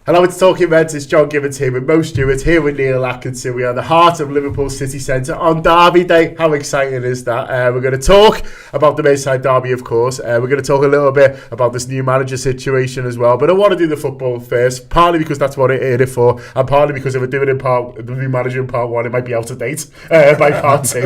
Hello, it's Talking Reds. It's John Gibbons here with Mo Stewart, here with Neil Atkinson. We are in the heart of Liverpool City Centre on Derby Day. How exciting is that? We're going to talk about the Merseyside Derby, of course. We're going to talk a little bit about this new manager situation as well. But I want to do the football first, partly because that's what it is for, and partly because if I do it in the new manager in part one, it might be out of date by part two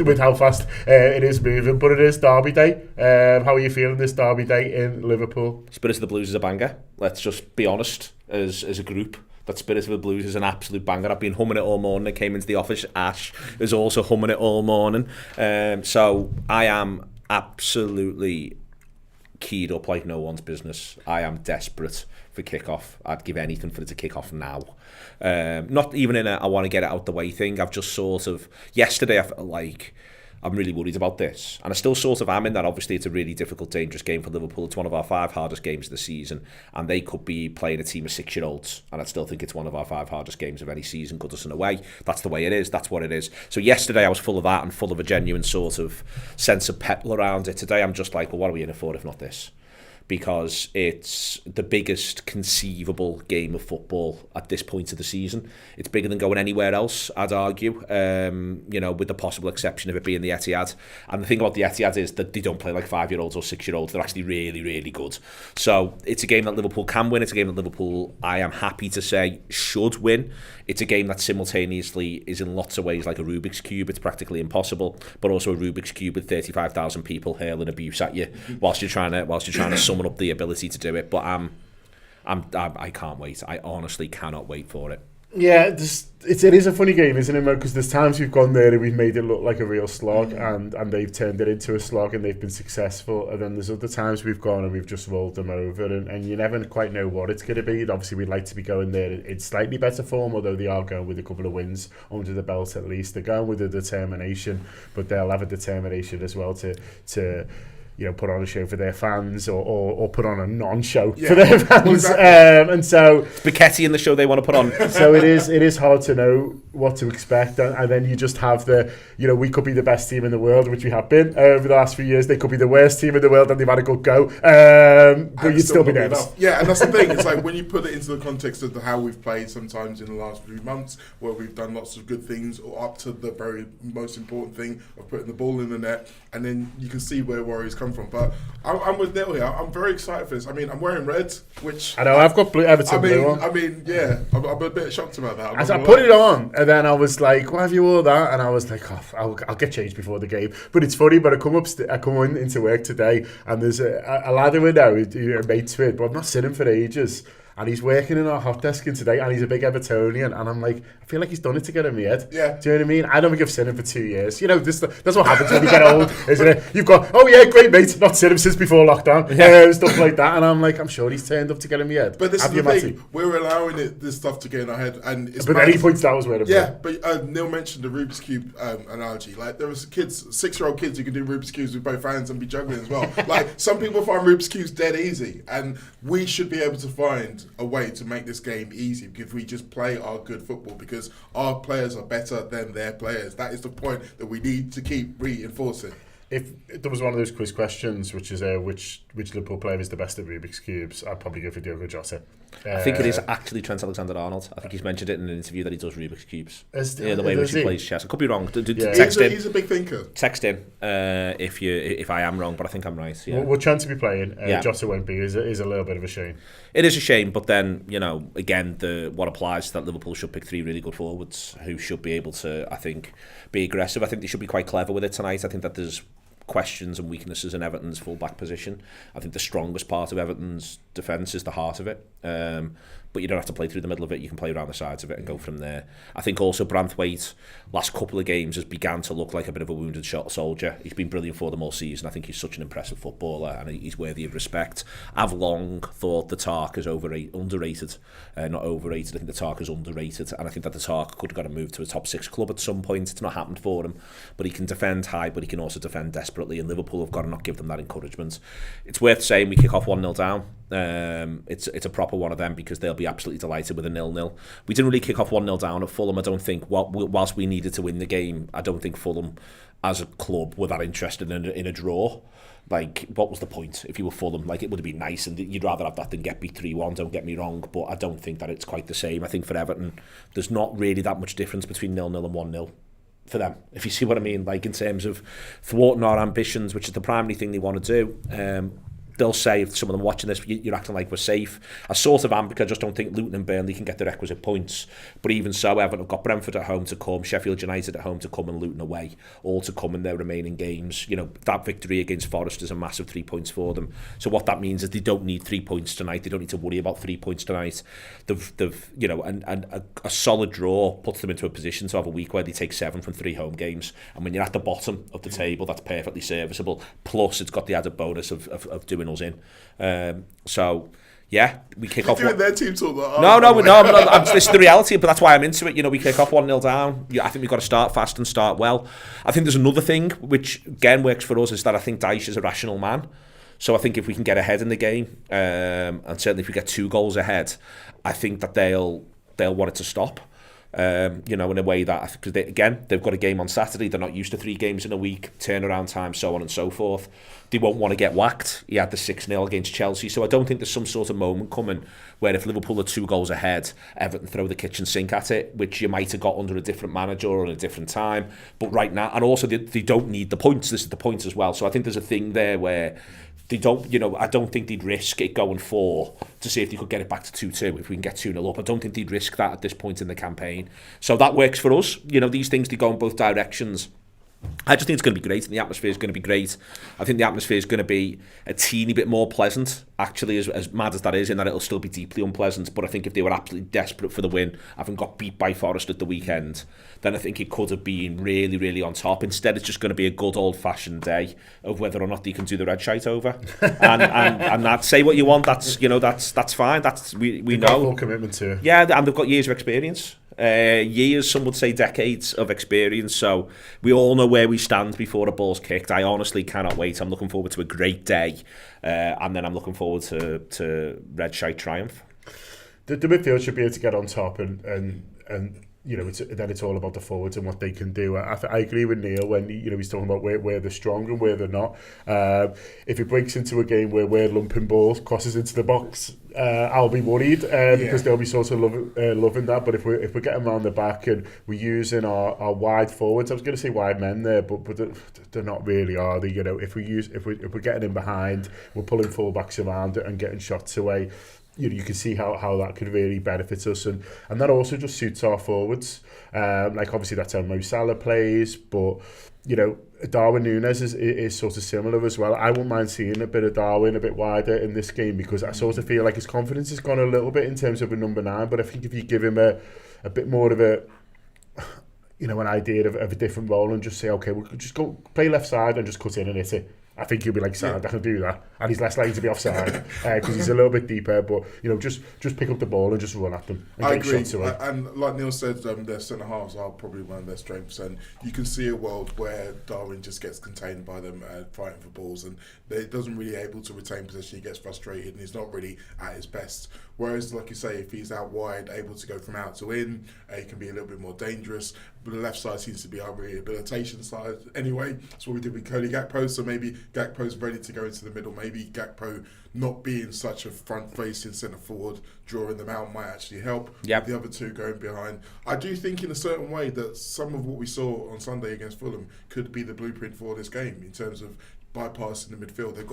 with how fast it is moving. But it is Derby Day. How are you feeling this Derby Day in Liverpool? Spirit of the Blues is a banger. Let's just be honest. As a group, that Spirit of the Blues is an absolute banger. I've been humming it all morning. I came into the office. Ash is also humming it all morning. So I am absolutely keyed up like no one's business. I am desperate for kick-off. I'd give anything for it to kick off now. Not even in a I want to get it out the way thing. I've just sort of... Yesterday I felt like... I'm really worried about this. And I still sort of am in that. Obviously, it's a really difficult, dangerous game for Liverpool. It's one of our 5 hardest games of the season. And they could be playing a team of 6-year-olds. And I still think it's one of our 5 hardest games of any season, Goodison away. That's the way it is. That's what it is. So yesterday I was full of that and full of a genuine sort of sense of petrol around it. Today I'm just like, well, what are we in it for if not this? Because it's the biggest conceivable game of football at this point of the season. It's bigger than going anywhere else, I'd argue, with the possible exception of it being the Etihad. And the thing about the Etihad is that they don't play like 5-year-olds or 6-year-olds. They're actually really, really good. So it's a game that Liverpool can win. It's a game that Liverpool, I am happy to say, should win. It's a game that simultaneously is in lots of ways like a Rubik's Cube. It's practically impossible, but also a Rubik's Cube with 35,000 people hurling abuse at you whilst you're trying to summon up the ability to do it. But I can't wait. I honestly cannot wait for it. Yeah, it is a funny game, isn't it, because there's times we've gone there and we've made it look like a real slog, and they've turned it into a slog and they've been successful, and then there's other times we've gone and we've just rolled them over, and you never quite know what it's going to be. Obviously, we'd like to be going there in slightly better form, although they are going with a couple of wins under the belt at least. They're going with a determination, but they'll have a determination as well to put on a show for their fans or put on a non-show for their fans. Exactly. And so... Spaghetti in the show they want to put on. So it is hard to know what to expect. And then you just have we could be the best team in the world, which we have been over the last few years. They could be the worst team in the world and they've had a good go. But you'd still be nervous. Yeah, and that's the thing. It's like when you put it into the context of how we've played sometimes in the last few months, where we've done lots of good things, or up to the very most important thing of putting the ball in the net, and then you can see where worries come from. But I'm with Neil here. I'm very excited for this. I mean, I'm wearing red, which... I know, I've got Everton blue on. I'm a bit shocked about that. As I put it on, and then I was like, why have you wore that? And I was like, I'll get changed before the game. But it's funny, but I come into work today, and there's a lad who I know, who are mates with, but I've not seen him for ages. And he's working in our hot desking today, and he's a big Evertonian, and I'm like, I feel like he's done it to get in my head. Yeah. Do you know what I mean? I don't think I've seen him for 2 years. That's what happens when you get old, isn't it? You've got, oh yeah, great mate, not seen him since before lockdown, stuff like that, and I'm like, I'm sure he's turned up to get in my head. But this is the thing, we're allowing this stuff to get in our head, and it's... But any points that was where but Neil mentioned the Rubik's Cube analogy. Like, there was kids, 6-year-old kids who could do Rubik's Cubes with both hands and be juggling as well. Like, some people find Rubik's Cubes dead easy, and we should be able to find a way to make this game easy if we just play our good football, because our players are better than their players. That is the point that we need to keep reinforcing. If there was one of those quiz questions, which is which Liverpool player is the best at Rubik's Cubes, I'd probably go for Diogo Jota. I think it is actually Trent Alexander-Arnold. I think he's mentioned it in an interview that he does Rubik's Cubes. The way in which he plays chess. I could be wrong. Text in. He's a big thinker. Text in if I am wrong, but I think I'm right. Yeah. We're trying to be playing. Jota won't be. Is a little bit of a shame. It is a shame, but then, again, what applies is that Liverpool should pick 3 really good forwards who should be able to, I think, be aggressive. I think they should be quite clever with it tonight. I think that there's questions and weaknesses in Everton's full-back position. I think the strongest part of Everton's defence is the heart of it. But you don't have to play through the middle of it. You can play around the sides of it and go from there. I think also Branthwaite, last couple of games, has began to look like a bit of a wounded soldier. He's been brilliant for them all season. I think he's such an impressive footballer and he's worthy of respect. I've long thought the Tark is underrated. Not overrated. I think the Tark is underrated. And I think that the Tark could have got to move to a top 6 club at some point. It's not happened for him. But he can defend high, but he can also defend desperately. And Liverpool have got to not give them that encouragement. It's worth saying we kick off 1-0 down. It's a proper one of them because they'll be absolutely delighted with a 0-0. We didn't really kick off 1-0 down at Fulham. I don't think, whilst we needed to win the game, I don't think Fulham as a club were that interested in a draw. Like, what was the point if you were Fulham? Like, it would have been nice, and you'd rather have that than get beat 3-1, don't get me wrong, but I don't think that it's quite the same. I think for Everton, there's not really that much difference between 0-0 and 1-0 for them, if you see what I mean, like in terms of thwarting our ambitions, which is the primary thing they want to do. They'll say, if some of them watching this, you're acting like we're safe. I sort of am, because I just don't think Luton and Burnley can get the requisite points. But even so, Everton have got Brentford at home to come, Sheffield United at home to come, and Luton away, all to come in their remaining games. You know, that victory against Forest is a massive 3 points for them. So what that means is they don't need 3 points tonight. They don't need to worry about 3 points tonight. They've you know, and a solid draw puts them into a position to have a week where they take 7 from 3 home games. And when you're at the bottom of the table, that's perfectly serviceable. Plus, it's got the added bonus of doing us in. So yeah, we kick off. Doing their team talk. This is the reality, but that's why I'm into it. You know, we kick off 1-0 down. Yeah, I think we've got to start fast and start well. I think there's another thing which again works for us, is that I think Dyche is a rational man. So I think if we can get ahead in the game, and certainly if we get 2 goals ahead, I think that they'll want it to stop. You know, in a way that, because they've got a game on Saturday. They're not used to 3 games in a week, turnaround time, so on and so forth. They won't want to get whacked. He had the 6-0 against Chelsea, so I don't think there's some sort of moment coming where if Liverpool are 2 goals ahead, Everton throw the kitchen sink at it, which you might have got under a different manager or at a different time. But right now, and also they don't need the points. This is the points as well. So I think there's a thing there where they don't, you know, I don't think they'd risk it going 4 to see if they could get it back to 2-2 if we can get 2-0 up. I don't think they'd risk that at this point in the campaign. So that works for us. You know, these things, they go in both directions. I just think it's going to be great, and the atmosphere is going to be great. I think the atmosphere is going to be a teeny bit more pleasant, actually, as mad as that is, in that it'll still be deeply unpleasant. But I think if they were absolutely desperate for the win, having got beat by Forest at the weekend, then I think it could have been really, really on top. Instead, it's just going to be a good old-fashioned day of whether or not they can do the red shite over. and that, say what you want, that's fine. That's we know. Full commitment to it. Yeah, and they've got years of experience. Years, some would say decades of experience, so we all know where we stand before a ball's kicked. I honestly cannot wait. I'm looking forward to a great day, and then I'm looking forward to red shite triumph. The midfield should be able to get on top, and you know, then it's all about the forwards and what they can do. I agree with Neil when he's talking about where they're strong and where they're not. If it breaks into a game where we're lumping balls, crosses into the box, I'll be worried because they'll be sort of loving that. But if we're getting around the back and we're using our wide forwards, I was going to say wide men there, but they're not really, are they? You know, if we're getting in behind, we're pulling full-backs around and getting shots away. You can see how that could really benefit us, and that also just suits our forwards. Like obviously that's how Mo Salah plays, but you know, Darwin Núñez is sort of similar as well. I wouldn't mind seeing a bit of Darwin a bit wider in this game, because I sort of feel like his confidence has gone a little bit in terms of a number 9. But I think if you give him a bit more of a, you know, an idea of a different role, and just say, okay, we'll just go play left side and just cut in and hit it, I think he'll be like, I can do that, and he's less likely to be offside because he's a little bit deeper. But you know, just pick up the ball and just run at them. And I get agree, shots away. and like Neil said, their centre halves are probably one of their strengths, and you can see a world where Darwin just gets contained by them fighting for balls, and he doesn't really able to retain possession. He gets frustrated, and he's not really at his best. Whereas, like you say, if he's out wide, able to go from out to in, he can be a little bit more dangerous. But the left side seems to be our rehabilitation side anyway. That's what we did with Cody Gakpo. So maybe Gakpo's ready to go into the middle. Maybe Gakpo not being such a front-facing centre forward, drawing them out, might actually help. Yep. The other 2 going behind. I do think in a certain way that some of what we saw on Sunday against Fulham could be the blueprint for this game in terms of bypassing the midfield. They're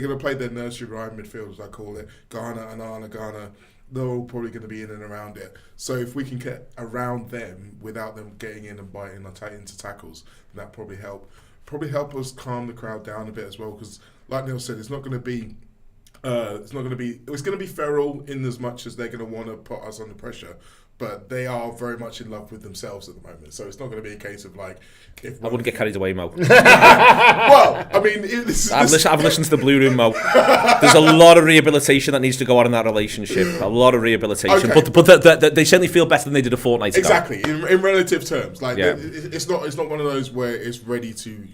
going to play their nursery rhyme midfield, as I call it. Ghana and Anna Ghana. They're all probably going to be in and around it. So if we can get around them without them getting in and biting into tackles, then that probably help us calm the crowd down a bit as well. Because like Neil said, it's going to be feral in as much as they're going to want to put us under pressure. But they are very much in love with themselves at the moment. So it's not going to be a case of like... I wouldn't get carried away, Mo. Well, I mean... I've listened to the Blue Room, Mo. There's a lot of rehabilitation that needs to go on in that relationship. A lot of rehabilitation. Okay. But they certainly feel better than they did a fortnight ago. Exactly. In relative terms. Like, it's not one of those where it's ready to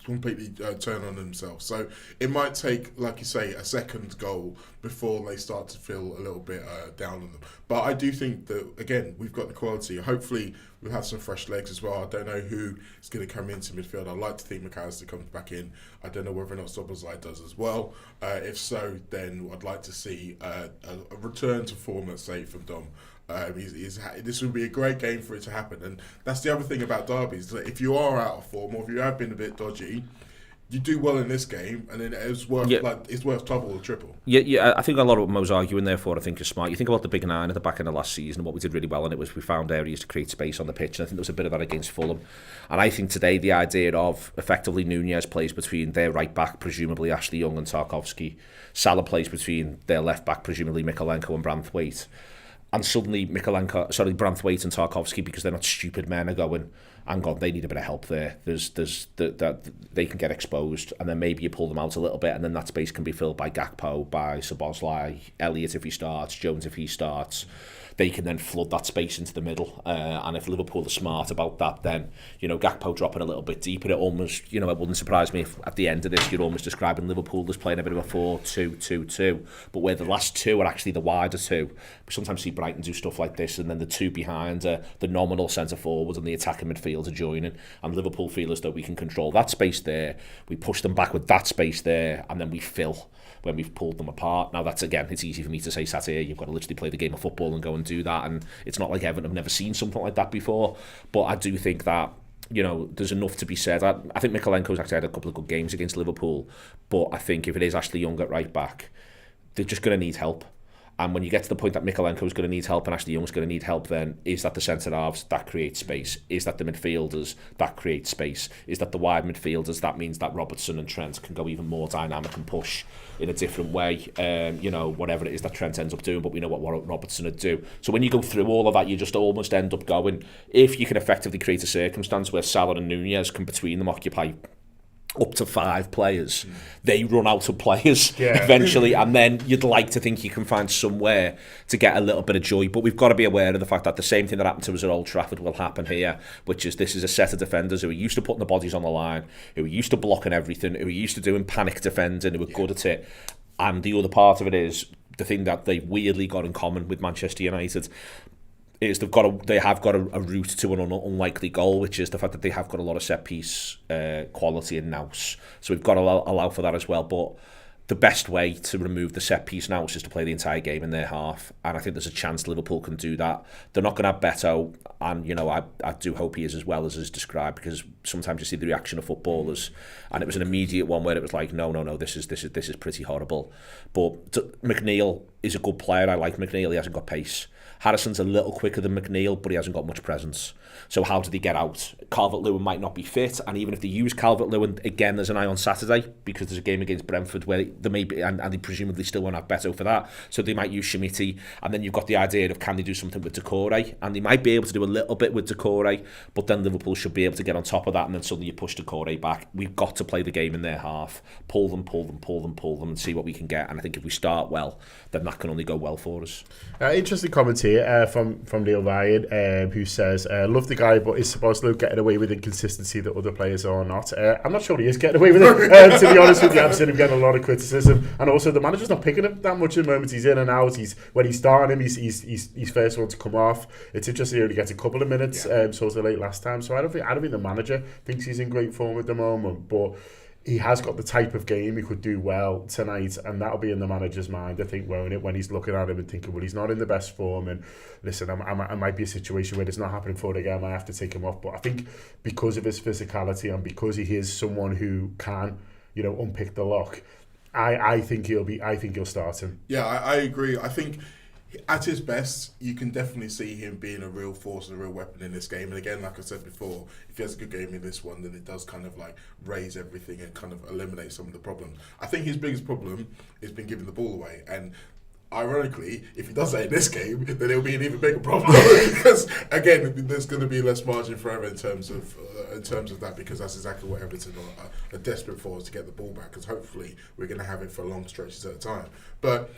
completely turn on themselves. So it might take, like you say, a second goal before they start to feel a little bit down on them. But I do think that again, we've got the quality. Hopefully, we'll have some fresh legs as well. I don't know who is going to come into midfield. I'd like to think McAllister comes back in. I don't know whether or not Szoboszlai does as well. If so, then I'd like to see a return to form, let's say, from Dom. This would be a great game for it to happen. And that's the other thing about derbies. That if you are out of form or if you have been a bit dodgy, you do well in this game, and then it's worth it's worth double or triple. Yeah. I think a lot of what Mo's arguing there for, I think, is smart. You think about the big nine at the back end of last season, and what we did really well in it was we found areas to create space on the pitch, and I think there was a bit of that against Fulham. And I think today the idea of effectively Nunez plays between their right back, presumably Ashley Young and Tarkowski, Salah plays between their left back, presumably Mykolenko and Branthwaite. And suddenly Branthwaite and Tarkowski, because they're not stupid men, are going, hang on, they need a bit of help there. They can get exposed, and then maybe you pull them out a little bit, and then that space can be filled by Gakpo, by Szoboszlai, Elliott if he starts, Jones if he starts. They can then flood that space into the middle, and if Liverpool are smart about that, then Gakpo dropping a little bit deeper, it almost it wouldn't surprise me if at the end of this you're almost describing Liverpool as playing a bit of a 4-2-2-2, but where the last two are actually the wider two. We sometimes see Brighton do stuff like this, and then the two behind the nominal centre forward and the attacking midfield are joining, and Liverpool feel as though we can control that space there, we push them back with that space there, and then we fill when we've pulled them apart. Now that's, again, it's easy for me to say sat here, you've got to literally play the game of football and go and do that, and it's not like Everton have never seen something like that before, but I do think that there's enough to be said. I think Mykolenko's actually had a couple of good games against Liverpool, but I think if it is Ashley Young at right back, they're just going to need help. And when you get to the point that Mykolenko's going to need help and Ashley Young's going to need help, then is that the centre-halves? That creates space. Is that the midfielders? That creates space. Is that the wide midfielders? That means that Robertson and Trent can go even more dynamic and push in a different way. Whatever it is that Trent ends up doing, but we know what Robertson would do. So when you go through all of that, you just almost end up going, if you can effectively create a circumstance where Salah and Nunez can between them occupy up to 5 players, they run out of players eventually, and then you'd like to think you can find somewhere to get a little bit of joy. But we've got to be aware of the fact that the same thing that happened to us at Old Trafford will happen here, which is this is a set of defenders who are used to putting the bodies on the line, who are used to blocking everything, who are used to doing panic defending, who are good at it. And the other part of it is the thing that they've weirdly got in common with Manchester United is they have got a route to an unlikely goal, which is the fact that they have got a lot of set piece quality in nous. So we've got to allow for that as well. But the best way to remove the set piece nous is to play the entire game in their half, and I think there's a chance Liverpool can do that. They're not going to have Beto, and I do hope he is as well as is described, because sometimes you see the reaction of footballers, and it was an immediate one where it was like, no, this is pretty horrible. But McNeil is a good player. I like McNeil. He hasn't got pace. Harrison's a little quicker than McNeil, but he hasn't got much presence. So how did he get out? Calvert-Lewin might not be fit, and even if they use Calvert-Lewin, again, there's an eye on Saturday, because there's a game against Brentford where they may be, and they presumably still won't have Beto for that, so they might use Shimiti, and then you've got the idea of can they do something with Decore, and they might be able to do a little bit with Decore, but then Liverpool should be able to get on top of that, and then suddenly you push Decore back. We've got to play the game in their half, pull them, and see what we can get, and I think if we start well, then that can only go well for us. Interesting comment here from Neil Ryan, who says, love the guy, but is Szoboszlai getting away with inconsistency that other players are not? I'm not sure he is getting away with it, to be honest with you. I've seen him getting a lot of criticism, and also the manager's not picking him that much at the moment. He's in and out. When he's starting him, he's first one to come off. It's interesting he only gets a couple of minutes, sort of late last time, so I don't think the manager thinks he's in great form at the moment, but he has got the type of game he could do well tonight, and that'll be in the manager's mind, I think, won't it, when he's looking at him and thinking, well, he's not in the best form, and listen, I might be a situation where it's not happening for the game, I have to take him off. But I think because of his physicality and because he is someone who can, unpick the lock, I think he'll start him. Yeah, I agree. I think at his best, you can definitely see him being a real force and a real weapon in this game. And again, like I said before, if he has a good game in this one, then it does kind of like raise everything and kind of eliminate some of the problems. I think his biggest problem is been giving the ball away. And ironically, if he does that in this game, then it'll be an even bigger problem. Because again, there's going to be less margin for error in terms of that, because that's exactly what Everton are desperate for, is to get the ball back. Because hopefully we're going to have it for long stretches at a time. But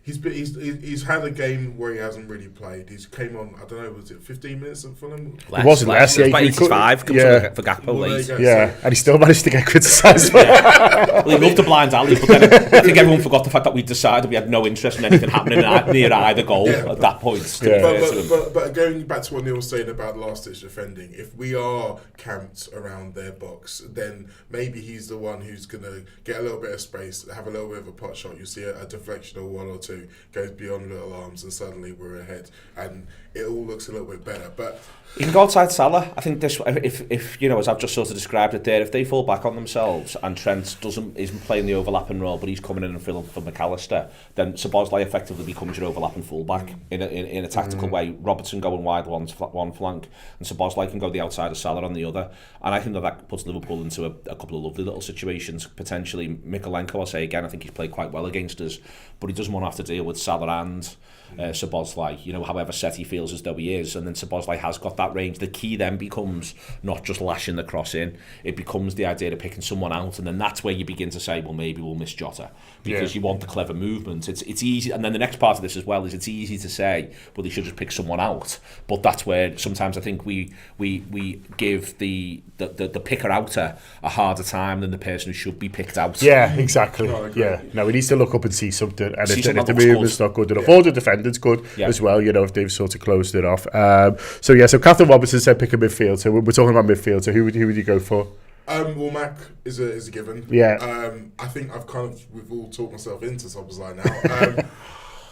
He's had a game where he hasn't really played. He's came on, I don't know, was it 15 minutes at Fulham? It wasn't less. It was about 85 for Gakpo late. And he still managed to get criticised. Well, he loved the blind alley, but then I think everyone forgot the fact that we decided we had no interest in anything happening near either goal at that point. But going back to what Neil was saying about last-ditch defending, if we are camped around their box, then maybe he's the one who's going to get a little bit of space, have a little bit of a pot shot. You see a deflection or one or two goes beyond little arms, and suddenly we're ahead, and it all looks a little bit better. But you can go outside Salah. I think this, if you know, as I've just sort of described it there, if they fall back on themselves and Trent isn't playing the overlapping role, but he's coming in and filling for McAllister, then Szoboszlai effectively becomes your overlapping fullback in a tactical way. Robertson going wide one flank, and Szoboszlai can go the outside of Salah on the other. And I think that puts Liverpool into a couple of lovely little situations potentially. Mikolenko, I'll say again, I think he's played quite well against us, but he doesn't want to have to deal with Salah and Szoboszlai, you know, however set he feels as though he is, and then Szoboszlai has got that range. The key then becomes not just lashing the cross in, it becomes the idea of picking someone out, and then that's where you begin to say, well, maybe we'll miss Jota, because you want the clever movement. It's easy, and then the next part of this as well is it's easy to say, well, they should just pick someone out, but that's where sometimes I think we give the picker-outer a harder time than the person who should be picked out. Yeah, exactly. No, he needs to look up and see something, and if the movement's not good enough, or the defendant's good as well, you know, if they've sort of closed it off. So Catherine Robertson said pick a midfield, so we're talking about midfield, so who would you go for? Well, Mac is a given. I think we've all talked myself into Szoboszlai now.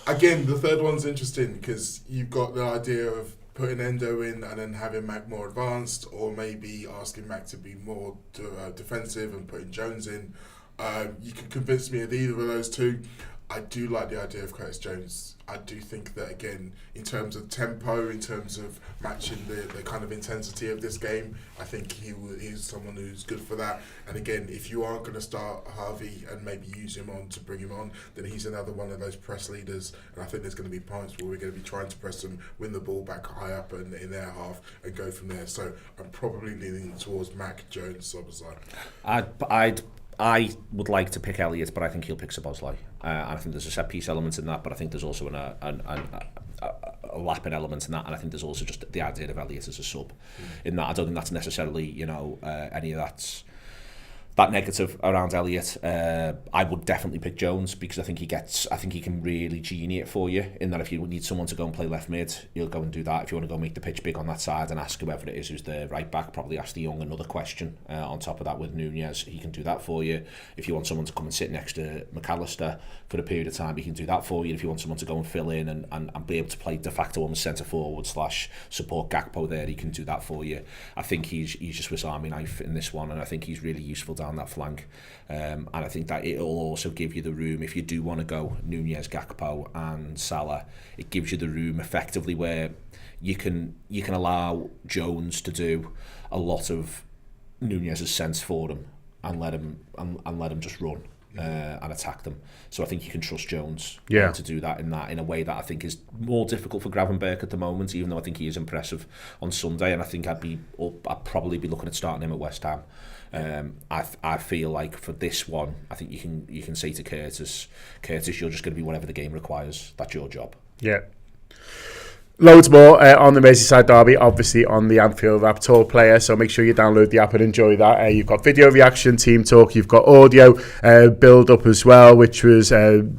Again, the third one's interesting because you've got the idea of putting Endo in and then having Mac more advanced, or maybe asking Mac to be more defensive and putting Jones in. You can convince me of either of those two. I do like the idea of Curtis Jones. I do think that, again, in terms of tempo, in terms of matching the kind of intensity of this game, I think he's someone who's good for that. And again, if you aren't going to start Harvey and maybe use him on to bring him on, then he's another one of those press leaders. And I think there's going to be points where we're going to be trying to press them, win the ball back high up in their half and go from there. So I'm probably leaning towards Mac, Jones, Szoboszlai. I would like to pick Elliott, but I think he'll pick Szoboszlai. And I think there's a set-piece element in that, but I think there's also a lapping element in that, and I think there's also just the idea of Elliott as a sub in that. I don't think that's necessarily, you know, any of that negative around Elliott. I would definitely pick Jones because I think he can really genie it for you, in that if you need someone to go and play left mid, you'll go and do that. If you want to go make the pitch big on that side and ask whoever it is who's the right back, probably ask De Jong another question on top of that with Nunez, he can do that for you. If you want someone to come and sit next to McAllister for a period of time, he can do that for you. If you want someone to go and fill in and be able to play de facto on the centre forward / support Gakpo there, he can do that for you. I think he's a Swiss Army knife in this one, and I think he's really useful down that flank, and I think that it'll also give you the room, if you do want to go Nunez, Gakpo and Salah, it gives you the room effectively where you can allow Jones to do a lot of Nunez's sense for him and let him just run and attack them. So I think you can trust Jones to do that in a way that I think is more difficult for Gravenberch at the moment, even though I think he is impressive on Sunday, and I think I'd probably be looking at starting him at West Ham. I feel like for this one, I think you can say to Curtis, you're just going to be whatever the game requires. That's your job. Yeah. Loads more on the Merseyside derby, obviously on the Anfield Wrap Tour player, so make sure you download the app and enjoy that. You've got video reaction, team talk, you've got audio build up as well, which was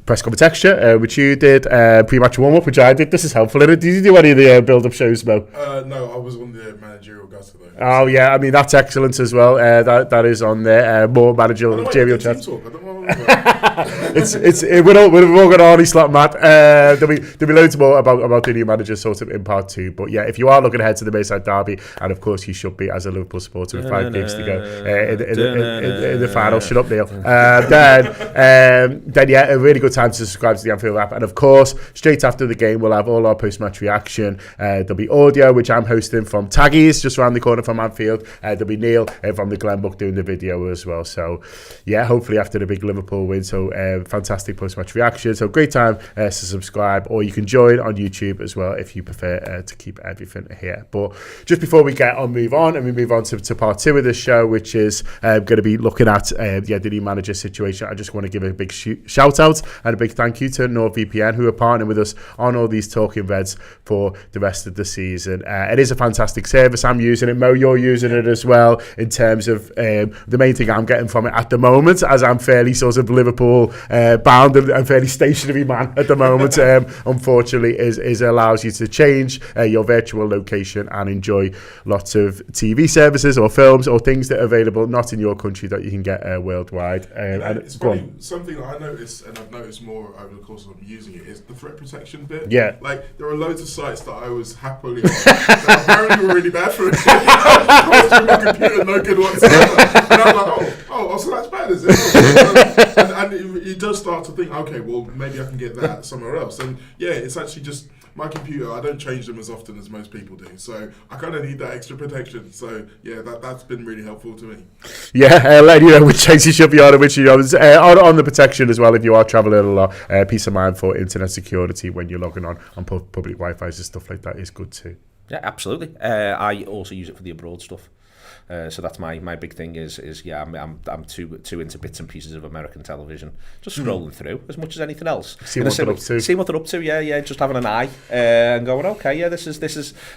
press conference extra, which you did, pre-match warm-up, which I did. This is helpful. Did you do any of the build-up shows, Mo? No, I was on the managerial gutter though. Oh yeah, I mean that's excellent as well. That is on there. More managerial chat. We're all got Arne Slot, Matt. There'll be loads more about the new manager sort of in part 2. But yeah, if you are looking ahead to the Merseyside derby, and of course you should be as a Liverpool supporter with 5 games to go in the final. Shut up, Neil. Then yeah, a really good time to subscribe to the Anfield Wrap. And of course, straight after the game, we'll have all our post-match reaction. There'll be audio, which I'm hosting from Taggies, just around the corner from Anfield. There'll be Neil from the Glenbook doing the video as well. So yeah, hopefully after the big Liverpool Liverpool win. So fantastic post-match reaction. So great time to subscribe, or you can join on YouTube as well if you prefer to keep everything here. But just before we move on to part 2 of this show, which is going to be looking at the new manager situation, I just want to give a big shout out and a big thank you to NordVPN, who are partnering with us on all these Talking Reds for the rest of the season. It is a fantastic service. I'm using it. Mo, you're using it as well, in terms of the main thing I'm getting from it at the moment, as I'm fairly sort of Liverpool bound and fairly stationary man at the moment, unfortunately, is allows you to change your virtual location and enjoy lots of TV services or films or things that are available not in your country that you can get worldwide. And it's funny, something that I noticed, and I've noticed more over the course of using it, is the threat protection bit. Yeah. Like, there are loads of sites that I was happily on that apparently were really bad for it. My computer, no good whatsoever. And I'm like, oh, so that's bad, is it? And you does start to think, okay, well, maybe I can get that somewhere else. And yeah, it's actually just my computer. I don't change them as often as most people do, so I kind of need that extra protection. So yeah, that's been really helpful to me. Yeah, let you know which things you should be on and which you don't. On the protection as well, if you are travelling a lot, peace of mind for internet security when you're logging on public Wi-Fi's and stuff like that is good too. Yeah, absolutely. I also use it for the abroad stuff. So that's my big thing is yeah, I'm too into bits and pieces of American television, just scrolling through as much as anything else. See what they're up to. See what they're up to. Yeah, just having an eye and going, okay, yeah, this is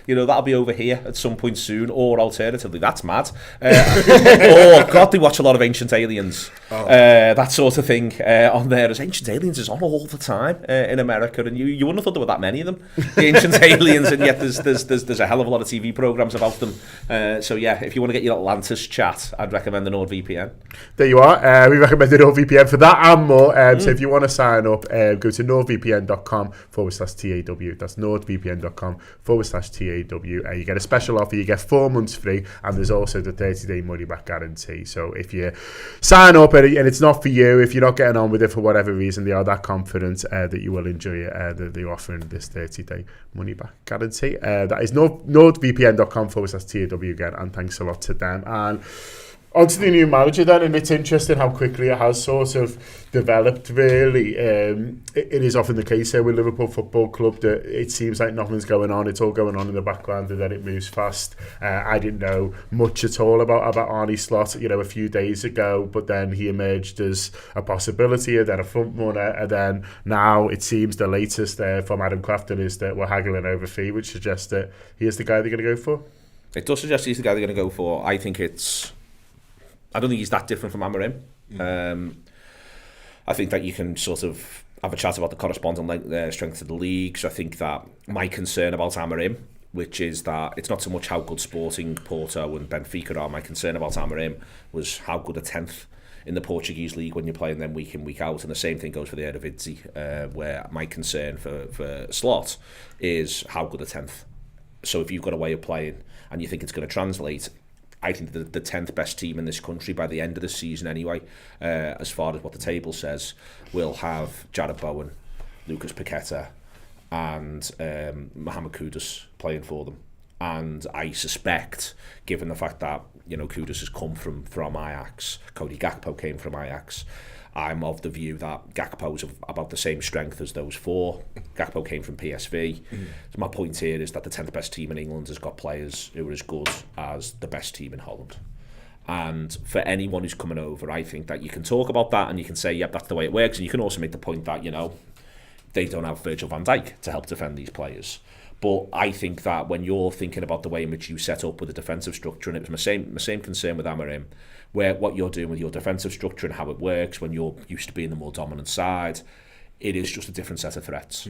that'll be over here at some point soon, or alternatively, that's mad. Or God, they watch a lot of Ancient Aliens, that sort of thing on there. As Ancient Aliens is on all the time in America, and you wouldn't have thought there were that many of them, the Ancient Aliens, and yet there's a hell of a lot of TV programs about them. So yeah, if you want to get your Atlantis chat, I'd recommend the NordVPN. There you are. We recommend the NordVPN for that and more. So if you want to sign up, go to nordvpn.com/TAW. That's nordvpn.com/TAW. You get a special offer. You get 4 months free, and there's also the 30-day money-back guarantee. So if you sign up and it's not for you, if you're not getting on with it for whatever reason, they are that confident that you will enjoy it, that they're offering this 30-day money-back guarantee. That is nordvpn.com/TAW again, and thanks a lot to them. And onto the new manager then, and it's interesting how quickly it has sort of developed, really. It is often the case here with Liverpool Football Club that it seems like nothing's going on, it's all going on in the background, and then it moves fast. I didn't know much at all about Arne Slot, a few days ago, but then he emerged as a possibility, and then a front runner, and then now it seems the latest from Adam Crafton is that we're haggling over fee, which suggests that he is the guy they're going to go for. It does suggest he's the guy they're going to go for. I don't think he's that different from Amorim. I think that you can sort of have a chat about the corresponding strength of the league. So I think that my concern about Amorim, which is that it's not so much how good Sporting, Porto and Benfica are. My concern about Amorim was how good a 10th in the Portuguese league when you're playing them week in, week out. And the same thing goes for the Eredivisie, where my concern for Slot is how good a 10th. So if you've got a way of playing and you think it's going to translate, I think the 10th best team in this country by the end of the season anyway, as far as what the table says, will have Jared Bowen, Lucas Paqueta and Mohamed Kudus playing for them. And I suspect, given the fact that Kudus has come from Ajax, Cody Gakpo came from Ajax, I'm of the view that Gakpo's about the same strength as those four. Gakpo came from PSV. So my point here is that the 10th best team in England has got players who are as good as the best team in Holland. And for anyone who's coming over, I think that you can talk about that and you can say, yep, that's the way it works. And you can also make the point that, they don't have Virgil van Dijk to help defend these players. But I think that when you're thinking about the way in which you set up with the defensive structure, and it was my same concern with Amorim, where what you're doing with your defensive structure and how it works when you're used to being the more dominant side, it is just a different set of threats.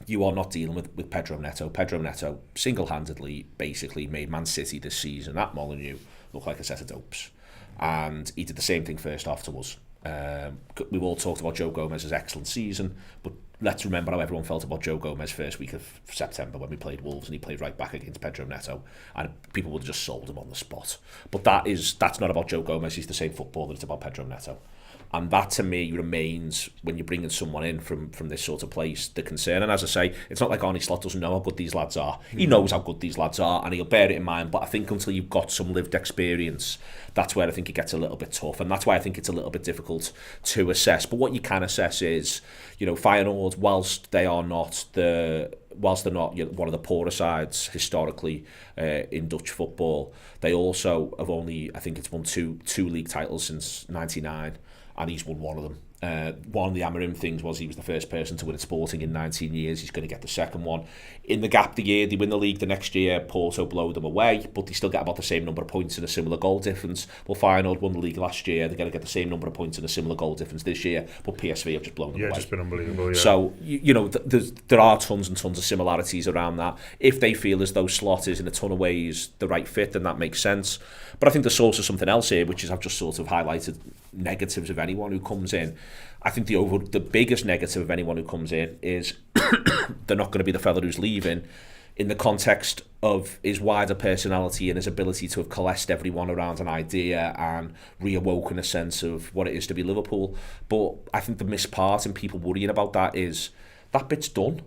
You are not dealing with Pedro Neto. Pedro Neto single-handedly basically made Man City this season at Molineux look like a set of dopes. And he did the same thing first half to us. We've all talked about Joe Gomez's excellent season, but let's remember how everyone felt about Joe Gomez first week of September when we played Wolves and he played right back against Pedro Neto, and people would have just sold him on the spot. But that's not about Joe Gomez. He's the same footballer. It's about Pedro Neto. And that to me remains, when you're bringing someone in from this sort of place, the concern. And as I say, it's not like Arne Slot doesn't know how good these lads are. He knows how good these lads are and he'll bear it in mind. But I think until you've got some lived experience, that's where I think it gets a little bit tough. And that's why I think it's a little bit difficult to assess. But what you can assess is, Feyenoord, whilst they're not one of the poorer sides historically in Dutch football, they also have only, I think it's won two league titles since '99, and he's won one of them. One of the Amarim things was he was the first person to win at Sporting in 19 years. He's going to get the second one. In the gap the year, they win the league the next year, Porto blow them away, but they still get about the same number of points and a similar goal difference. Well, Feyenoord won the league last year. They're going to get the same number of points and a similar goal difference this year, but PSV have just blown them away. Yeah, just been unbelievable, yeah. So, there are tons and tons of similarities around that. If they feel as though Slot is in a ton of ways the right fit, then that makes sense. But I think there's also something else here, which is I've just sort of highlighted negatives of anyone who comes in. I think the biggest negative of anyone who comes in is they're not going to be the fella who's leaving, in the context of his wider personality and his ability to have coalesced everyone around an idea and reawoken a sense of what it is to be Liverpool. But I think the missed part and people worrying about that is that bit's done.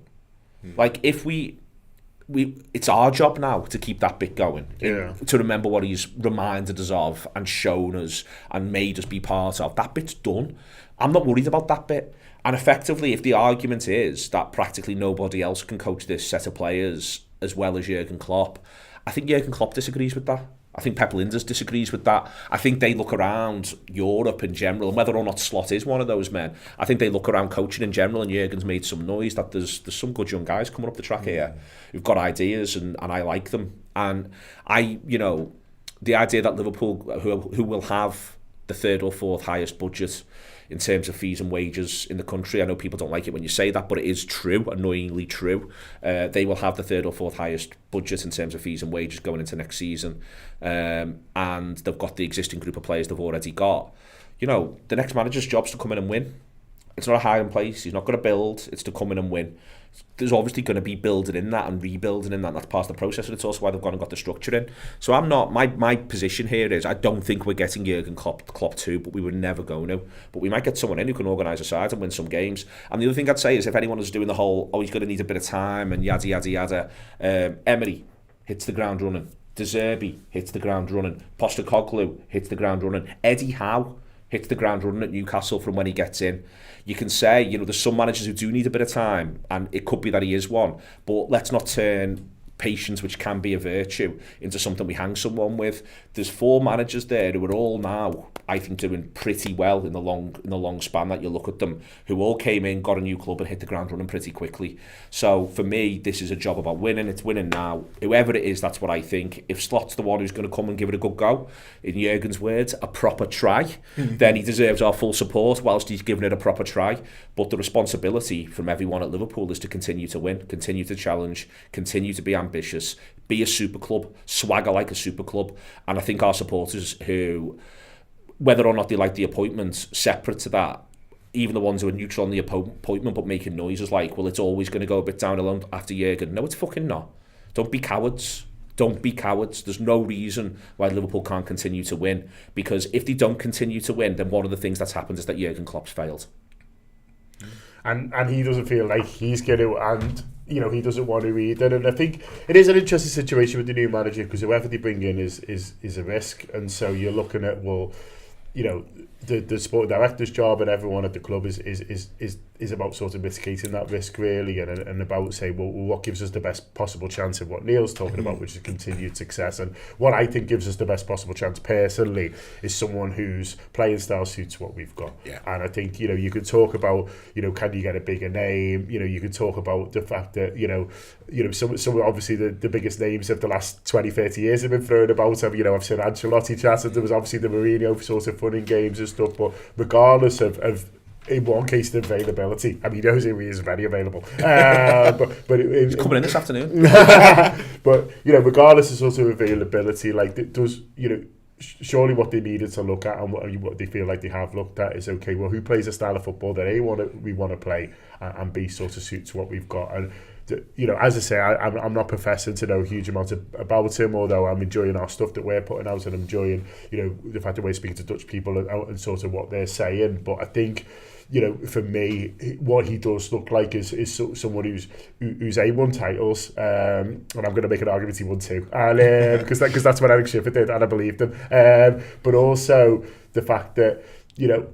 Like, if we it's our job now to keep that bit going, to remember what he's reminded us of and shown us and made us be part of. That bit's done. I'm not worried about that bit. And effectively, if the argument is that practically nobody else can coach this set of players as well as Jurgen Klopp, I think Jurgen Klopp disagrees with that. I think Pep Linders disagrees with that. I think they look around Europe in general, and whether or not Slot is one of those men, I think they look around coaching in general, and Jurgen's made some noise that there's some good young guys coming up the track here who've got ideas, and I like them. And the idea that Liverpool, who will have the third or fourth highest budget in terms of fees and wages in the country. I know people don't like it when you say that, but it is true, annoyingly true. They will have the third or fourth highest budget in terms of fees and wages going into next season. And they've got the existing group of players they've already got. The next manager's job's to come in and win. It's not a hiding place. He's not going to build. It's to come in and win. There's obviously going to be building in that and rebuilding in that. That's part of the process, and it's also why they've gone and got the structure in. So I'm not. My position here is I don't think we're getting Jurgen Klopp 2, but we were never going to. But we might get someone in who can organise a side and win some games. And the other thing I'd say is, if anyone is doing the whole, he's going to need a bit of time and yada yada yada, Emery hits the ground running. De Zerbi hits the ground running. Postecoglou hits the ground running. Eddie Howe hits the ground running at Newcastle from when he gets in. You can say, there's some managers who do need a bit of time, and it could be that he is one, but let's not turn patience, which can be a virtue, into something we hang someone with. There's 4 managers there who are all now, I think, doing pretty well in the long span that you look at them, who all came in, got a new club and hit the ground running pretty quickly. So for me, this is a job about winning. It's winning now. Whoever it is, that's what I think. If Slot's the one who's going to come and give it a good go, in Jurgen's words, a proper try, then he deserves our full support whilst he's giving it a proper try. But the responsibility from everyone at Liverpool is to continue to win, continue to challenge, continue to be ambitious, be a super club, swagger like a super club. And I think our supporters, who, whether or not they like the appointment, separate to that, even the ones who are neutral on the appointment but making noises like, well, it's always going to go a bit downhill after Jurgen. No, it's fucking not. Don't be cowards. Don't be cowards. There's no reason why Liverpool can't continue to win, because if they don't continue to win, then one of the things that's happened is that Jurgen Klopp's failed. And he doesn't feel like he's going to, and he doesn't want to either. And I think it is an interesting situation with the new manager, because whoever they bring in is a risk. And so you're looking at, the sport director's job and everyone at the club is about sort of mitigating that risk, really, and about saying, well, what gives us the best possible chance of what Neil's talking about, which is continued success. And what I think gives us the best possible chance personally is someone whose playing style suits what we've got. Yeah. And I think, you could talk about, can you get a bigger name? You could talk about the fact that, some obviously the biggest names of the last 20, 30 years have been thrown about. I've seen Ancelotti chatted. There was obviously the Mourinho sort of fun and games and stuff, but regardless of in one case the availability, I mean, Jose is very available, but he's coming in this afternoon. But regardless of sort of availability, like it does, surely what they needed to look at and what they feel like they have looked at is, okay, well, who plays a style of football that we want to play, and B sort of suits what we've got. And you know, as I say, I'm not professing to know huge amounts about him, although I'm enjoying our stuff that we're putting out, and I'm enjoying, you know, the fact that we're speaking to Dutch people and sort of what they're saying. But I think, you know, for me, what he does look like is someone who's won titles, and I'm going to make an argument he won two, and because that's what Eric Schiffer did, and I believed him. But also the fact that, you know,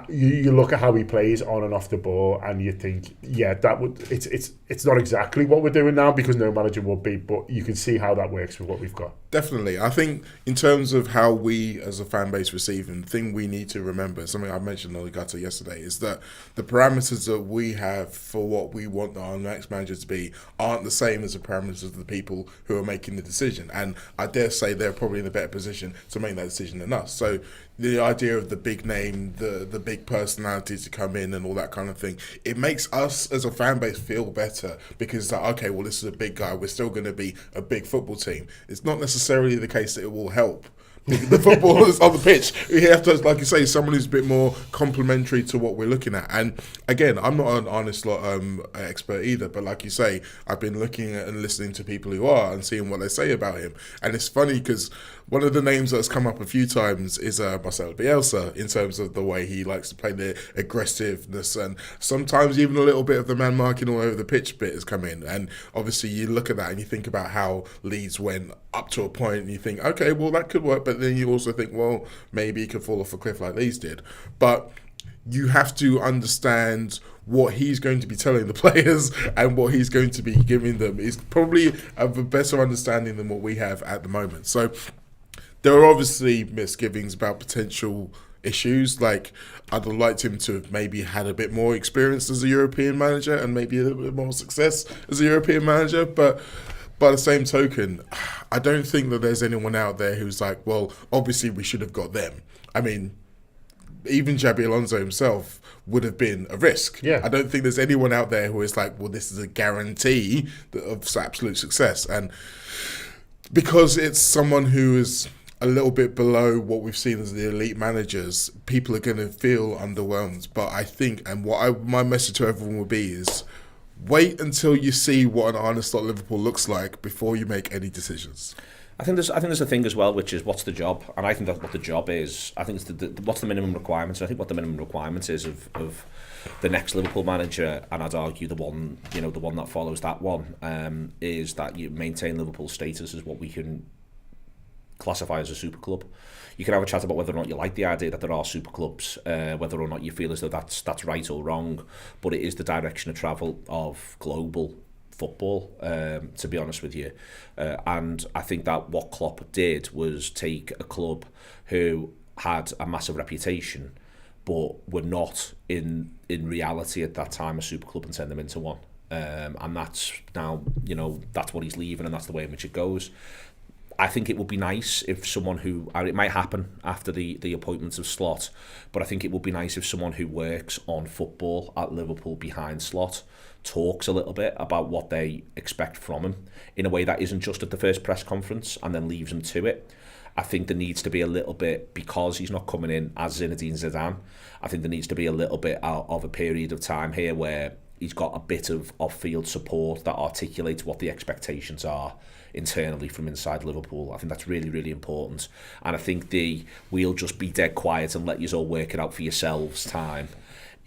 you look at how he plays on and off the ball, and you think, yeah, it's not exactly what we're doing now, because no manager would be, but you can see how that works with what we've got. Definitely. I think in terms of how we as a fan base receive him, the thing we need to remember, something I mentioned on Legato yesterday, is that the parameters that we have for what we want our next manager to be aren't the same as the parameters of the people who are making the decision. And I dare say they're probably in a better position to make that decision than us. So the idea of the big name, the big personality to come in and all that kind of thing, it makes us as a fan base feel better, because it's like, okay, well, this is a big guy, we're still going to be a big football team. It's not necessarily the case that it will help the footballers on the pitch. We have to, like you say, someone who's a bit more complementary to what we're looking at. And again, I'm not an Arne Slot expert either, but like you say, I've been looking at and listening to people who are and seeing what they say about him. And it's funny because one of the names that's come up a few times is Marcelo Bielsa, in terms of the way he likes to play, the aggressiveness, and sometimes even a little bit of the man marking all over the pitch bit has come in. And obviously you look at that and you think about how Leeds went up to a point and you think, okay, well, that could work. But then you also think, well, maybe he could fall off a cliff like Leeds did. But you have to understand what he's going to be telling the players and what he's going to be giving them is probably of a better understanding than what we have at the moment. So there are obviously misgivings about potential issues. Like, I'd have liked him to have maybe had a bit more experience as a European manager and maybe a little bit more success as a European manager. But by the same token, I don't think that there's anyone out there who's like, well, obviously we should have got them. I mean, even Xabi Alonso himself would have been a risk. Yeah. I don't think there's anyone out there who is like, well, this is a guarantee of absolute success. And because it's someone who is a little bit below what we've seen as the elite managers, people are going to feel underwhelmed. But I think, and my message to everyone will be is, wait until you see what an Arne Slot Liverpool looks like before you make any decisions. I think there's a thing as well, which is what's the job, and I think that's what the job is. I think it's what's the minimum requirements. And I think what the minimum requirements is of the next Liverpool manager, and I'd argue the one that follows that one, is that you maintain Liverpool's status as what we can classify as a super club. You can have a chat about whether or not you like the idea that there are super clubs, whether or not you feel as though that's right or wrong, but it is the direction of travel of global football, to be honest with you. And I think that what Klopp did was take a club who had a massive reputation, but were not in reality at that time a super club, and turn them into one. And that's now, that's what he's leaving, and that's the way in which it goes. I think it would be nice if someone who, it might happen after the appointments of Slot, but I think it would be nice if someone who works on football at Liverpool behind Slot talks a little bit about what they expect from him in a way that isn't just at the first press conference and then leaves him to it. I think there needs to be a little bit, because he's not coming in as Zinedine Zidane, I think there needs to be a little bit out of a period of time here where he's got a bit of off-field support that articulates what the expectations are internally from inside Liverpool. I think that's really, really important. And I think we'll just be dead quiet and let you all work it out for yourselves time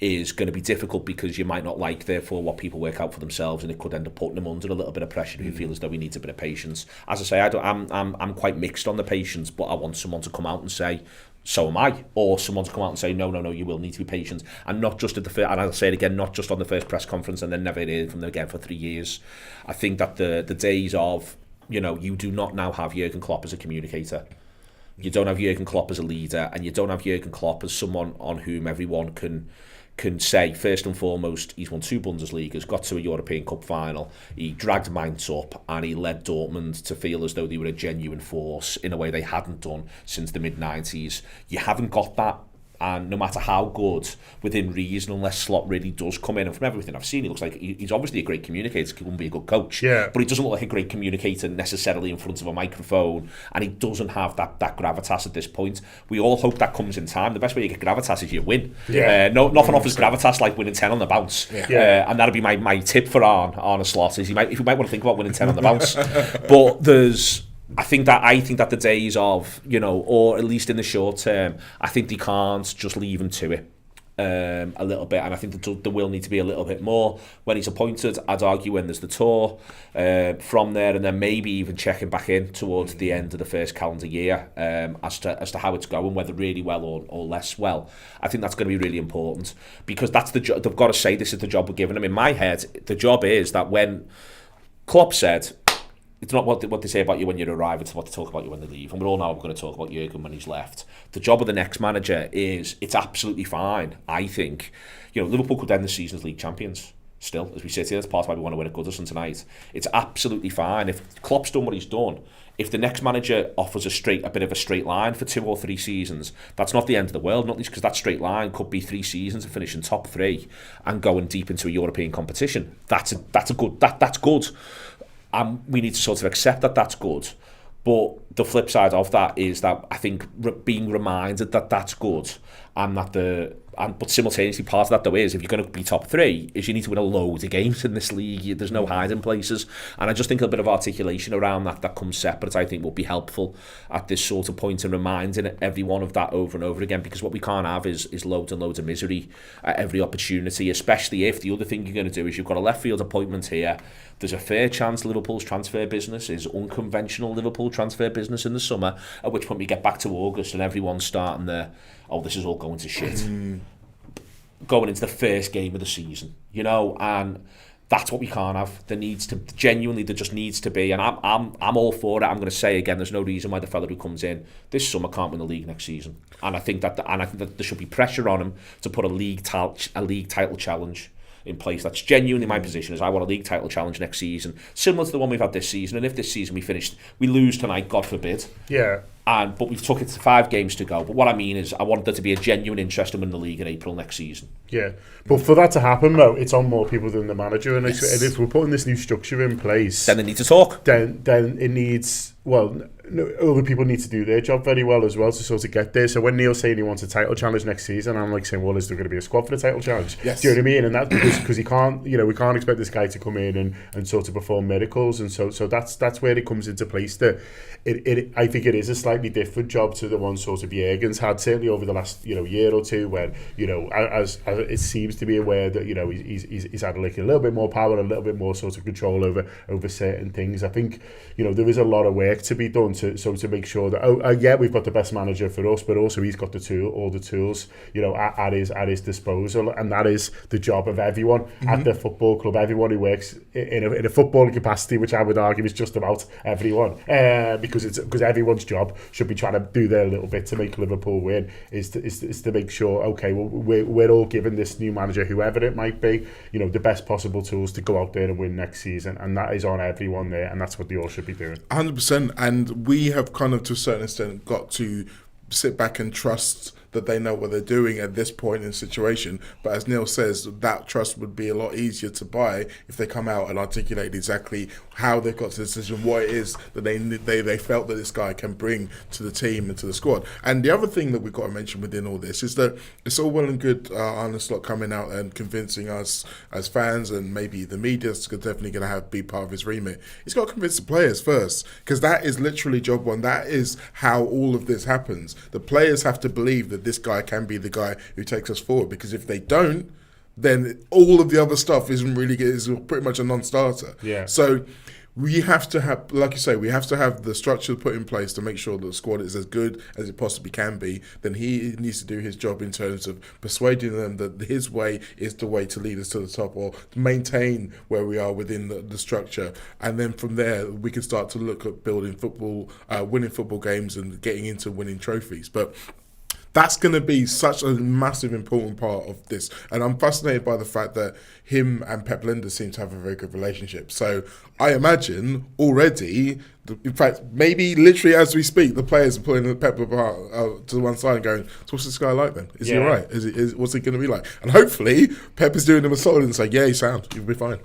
is going to be difficult, because you might not like, therefore, what people work out for themselves, and it could end up putting them under a little bit of pressure if you feel as though we need a bit of patience. As I say, I'm quite mixed on the patience, but I want someone to come out and say, so am I, or someone to come out and say, no, you will need to be patient, and not just at the first, and I'll say it again, not just on the first press conference and then never hear from them again for 3 years. I think that the days of, you do not now have Jurgen Klopp as a communicator. You don't have Jurgen Klopp as a leader, and you don't have Jurgen Klopp as someone on whom everyone can say, first and foremost, he's won 2 Bundesligas, got to a European Cup final, he dragged Mainz up, and he led Dortmund to feel as though they were a genuine force in a way they hadn't done since the mid-90s. You haven't got that And no matter how good, within reason, unless Slot really does come in, and from everything I've seen, he looks like he's obviously a great communicator. He wouldn't be a good coach, but he doesn't look like a great communicator necessarily in front of a microphone, and he doesn't have that gravitas at this point. We all hope that comes in time. The best way you get gravitas is you win. Nothing offers gravitas like winning 10 on the bounce, and that'd be my tip for Arne Slot, is you might want to think about winning 10 on the bounce. But I think that the days of, or at least in the short term, I think they can't just leave him to it a little bit, and I think there will need to be a little bit more when he's appointed. I'd argue when there's the tour from there, and then maybe even checking back in towards the end of the first calendar year as to how it's going, whether really well or less well. I think that's going to be really important, because that's the job. They've got to say this is the job we're giving them. In my head, the job is that when Klopp said, it's not what they say about you when you arrive, it's what they talk about you when they leave. And we all know we're going to talk about Jurgen when he's left. The job of the next manager is, it's absolutely fine, I think. Liverpool could end the season as league champions still, as we sit here. That's part of why we want to win at Goodison tonight. It's absolutely fine. If Klopp's done what he's done, if the next manager offers a bit of a straight line for 2 or 3 seasons, that's not the end of the world, not least because that straight line could be 3 seasons of finishing top 3 and going deep into a European competition. That's good. We need to sort of accept that that's good. But the flip side of that is that I think being reminded that that's good, and that but simultaneously part of that though is, if you're going to be top 3, is you need to win a load of games in this league. There's no hiding places, and I just think a bit of articulation around that comes separate, I think, will be helpful at this sort of point, and reminding everyone of that over and over again, because what we can't have is loads and loads of misery at every opportunity, especially if the other thing you're going to do is you've got a left field appointment here. There's a fair chance Liverpool's transfer business is unconventional Liverpool transfer business in the summer, at which point we get back to August and everyone's starting this is all going to shit. Going into the first game of the season, and that's what we can't have. There just needs to be, and I'm all for it. I'm going to say again, there's no reason why the fella who comes in this summer can't win the league next season, and I think that there should be pressure on him to put a league title challenge in place. That's genuinely my position, is I want a league title challenge next season, similar to the one we've had this season. And if this season we lose tonight, God forbid, but we've took it to 5 games to go. But what I mean is, I want there to be a genuine interest in winning the league in April neking season. But for that to happen, though, it's on more people than the manager. And if we're putting this new structure in place, then they need to talk. Then it needs, other people need to do their job very well as well to sort of get there. So when Neil's saying he wants a title challenge next season, I'm like saying, well, is there going to be a squad for the title challenge? Yes. Do you know what I mean? And that's because he can't, we can't expect this guy to come in and sort of perform miracles. And so that's where it comes into place. That I think it is a slightly different job to the one sort of Jurgen's had, certainly over the last year or two, when as it seems to be aware that he's had like a little bit more power, a little bit more sort of control over certain things. I think there is a lot of work to be done to make sure that we've got the best manager for us, but also he's got all the tools at his disposal, and that is the job of everyone at the football club, everyone who works in a footballing capacity, which I would argue is just about everyone, because everyone's job should be trying to do their little bit to make Liverpool win, is to make sure, okay, well, we're all giving this new manager, whoever it might be, the best possible tools to go out there and win next season, and that is on everyone there, and that's what they all should be doing. 100%, and we have kind of to a certain extent got to sit back and trust that they know what they're doing at this point in the situation. But as Neil says, that trust would be a lot easier to buy if they come out and articulate exactly how they've got to the decision, what it is that they felt that this guy can bring to the team and to the squad. And the other thing that we've got to mention within all this is that it's all well and good Arne Slot coming out and convincing us as fans, and maybe the media is definitely going to be part of his remit. He's got to convince the players first, because that is literally job one. That is how all of this happens. The players have to believe that this guy can be the guy who takes us forward, because if they don't, then all of the other stuff is pretty much a non-starter. So we have to have, like you say, we have to have the structure put in place to make sure that the squad is as good as it possibly can be. Then he needs to do his job in terms of persuading them that his way is the way to lead us to the top, or to maintain where we are within the structure. And then from there, we can start to look at building football, winning football games, and getting into winning trophies. But that's going to be such a massive, important part of this. And I'm fascinated by the fact that him and Pep Lijnders seem to have a very good relationship. So I imagine already In fact, maybe literally as we speak, the players are pulling Pep apart to one side and going, so what's this guy like then? Is he all right? What's he going to be like? And hopefully Pep is doing him a solid and saying, yeah, he's sound. You'll be fine.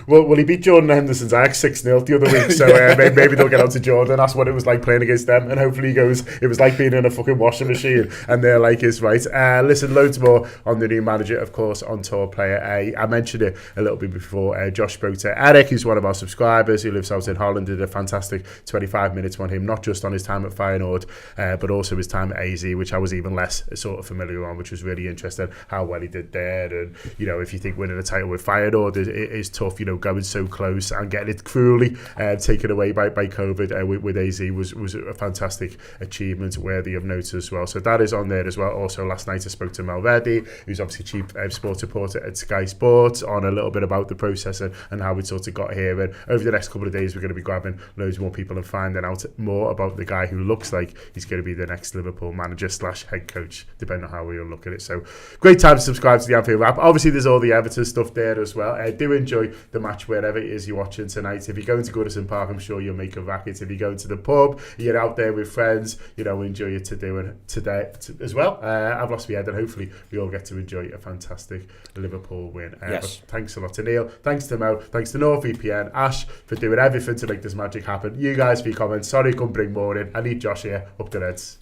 Well, he beat Jordan Henderson's Ajax 6-0 the other week, so maybe they'll get on to Jordan. That's what it was like playing against them, and hopefully he goes, it was like being in a fucking washing machine, and they're like, it's right. Listen, loads more on the new manager, of course, on Tour Player. I mentioned it a little bit before. Josh spoke to Eric, who's one of our subscribers, who lives out in Holland, did a fantastic 25 minutes on him, not just on his time at Feyenoord, but also his time at AZ, which I was even less sort of familiar on, which was really interesting, how well he did there. And, you know, if you think winning a title with Feyenoord is tough, you know, going so close and getting it cruelly taken away by COVID with AZ was a fantastic achievement, worthy of note as well. So that is on there as well. Also, last night I spoke to Malvedi, who's obviously chief sports reporter at Sky Sports, on a little bit about the process and how we sort of got here. And over the next couple of days, we're going to be grabbing loads more people and finding out more about the guy who looks like he's going to be the next Liverpool manager / head coach, depending on how we all look at it. So great time to subscribe to the Anfield Wrap. Obviously, there's all the Everton stuff there as well. Do enjoy the match wherever it is you're watching tonight. If you're going to Goodison Park, I'm sure you'll make a racket. If you're going to the pub, you're out there with friends, you know, enjoy it today as well. I've lost my head, and hopefully we all get to enjoy a fantastic Liverpool win. Yes. But thanks a lot to Neil, thanks to Mo, thanks to NordVPN, Ash for doing everything to make this magic happen. You guys for your comments. Sorry I couldn't bring more in. I need Josh here up the Reds.